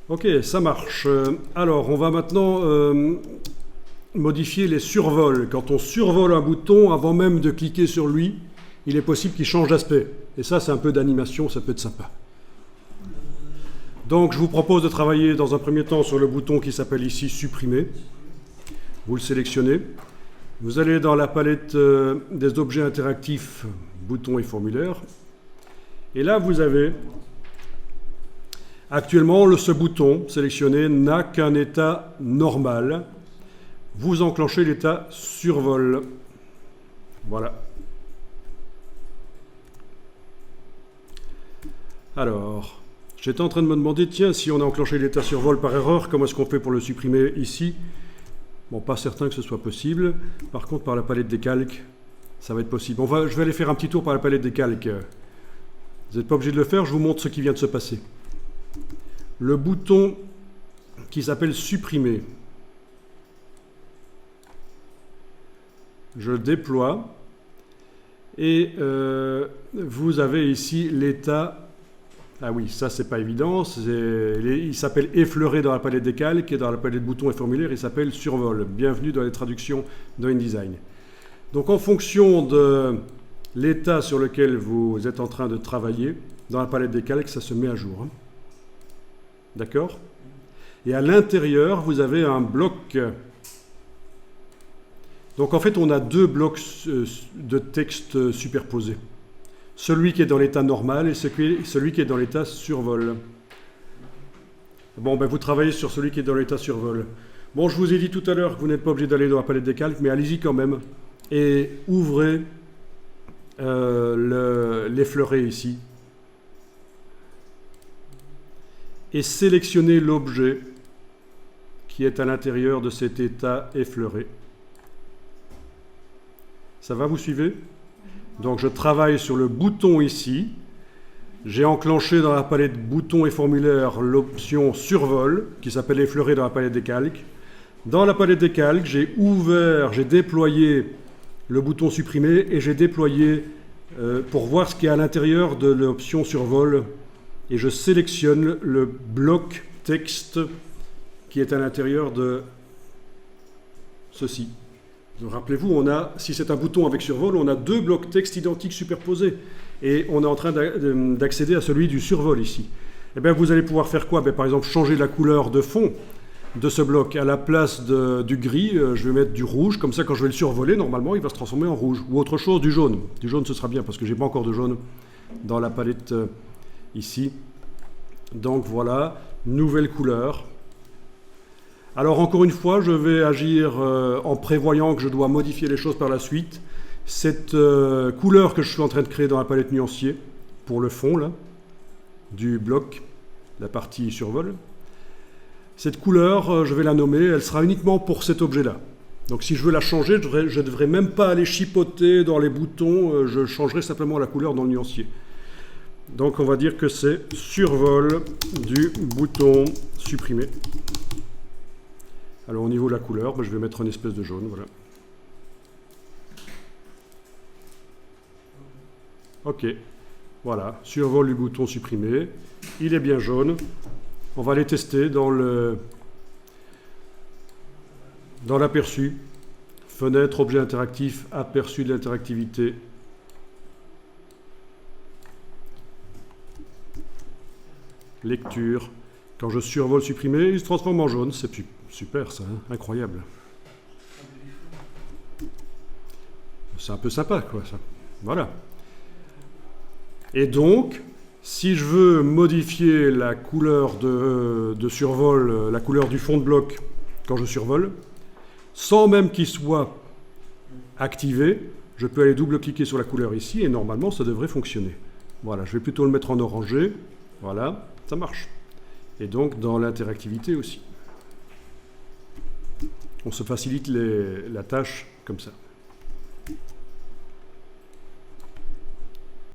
Ok, ça marche. Alors, on va maintenant modifier les survols. Quand on survole un bouton, avant même de cliquer sur lui, il est possible qu'il change d'aspect. Et ça, c'est un peu d'animation, ça peut être sympa. Donc, je vous propose de travailler dans un premier temps sur le bouton qui s'appelle ici « Supprimer ». Vous le sélectionnez. Vous allez dans la palette des objets interactifs, boutons et formulaires. Et là, vous avez... Actuellement, ce bouton sélectionné n'a qu'un état normal. Vous enclenchez l'état survol. Voilà. Alors, j'étais en train de me demander, tiens, si on a enclenché l'état survol par erreur, comment est-ce qu'on fait pour le supprimer ici? Bon, pas certain que ce soit possible. Par contre, par la palette des calques, ça va être possible. Je vais aller faire un petit tour par la palette des calques. Vous n'êtes pas obligé de le faire, je vous montre ce qui vient de se passer. Le bouton qui s'appelle « Supprimer ». Je le déploie et vous avez ici l'état. Ah oui, ça c'est pas évident. Il s'appelle effleurer dans la palette des calques et dans la palette boutons et formulaires, il s'appelle survol. Bienvenue dans les traductions de InDesign. Donc en fonction de l'état sur lequel vous êtes en train de travailler, dans la palette des calques, ça se met à jour. Hein. D'accord? Et à l'intérieur, vous avez un bloc. Donc en fait, on a deux blocs de texte superposés. Celui qui est dans l'état normal et celui qui est dans l'état survol. Bon, ben vous travaillez sur celui qui est dans l'état survol. Bon, je vous ai dit tout à l'heure que vous n'êtes pas obligé d'aller dans la palette des calques, mais allez-y quand même. Et ouvrez l'effleurer ici. Et sélectionnez l'objet qui est à l'intérieur de cet état effleuré. Ça va, vous suivez? Donc je travaille sur le bouton ici. J'ai enclenché dans la palette boutons et formulaires l'option survol qui s'appelle effleurer dans la palette des calques. Dans la palette des calques, j'ai déployé le bouton supprimer et j'ai déployé pour voir ce qu'il y a à l'intérieur de l'option survol. Et je sélectionne le bloc texte qui est à l'intérieur de ceci. Donc, rappelez-vous, si c'est un bouton avec survol, on a deux blocs texte identiques superposés. Et on est en train d'accéder à celui du survol ici. Eh bien, vous allez pouvoir faire quoi? Par exemple, changer la couleur de fond de ce bloc. À la place du gris, je vais mettre du rouge. Comme ça, quand je vais le survoler, normalement, il va se transformer en rouge. Ou autre chose, du jaune. Du jaune, ce sera bien, parce que je n'ai pas encore de jaune dans la palette ici. Donc voilà, nouvelle couleur. Alors encore une fois, je vais agir en prévoyant que je dois modifier les choses par la suite. Cette couleur que je suis en train de créer dans la palette nuancier, pour le fond là, du bloc, la partie survol, cette couleur, je vais la nommer, elle sera uniquement pour cet objet-là. Donc si je veux la changer, je ne devrais même pas aller chipoter dans les boutons, je changerai simplement la couleur dans le nuancier. Donc on va dire que c'est survol du bouton supprimer. Alors au niveau de la couleur, je vais mettre une espèce de jaune, voilà. Ok, voilà, survol du bouton supprimer. Il est bien jaune. On va les tester dans l'aperçu. Fenêtre, objet interactif, aperçu de l'interactivité. Lecture. Quand je survole supprimer, il se transforme en jaune. C'est super ça, hein, incroyable. C'est un peu sympa quoi ça. Voilà. Et donc, si je veux modifier la couleur de survol, la couleur du fond de bloc quand je survole, sans même qu'il soit activé, je peux aller double-cliquer sur la couleur ici et normalement ça devrait fonctionner. Voilà, je vais plutôt le mettre en orangé. Voilà, ça marche. Et donc dans l'interactivité aussi. On se facilite la tâche comme ça.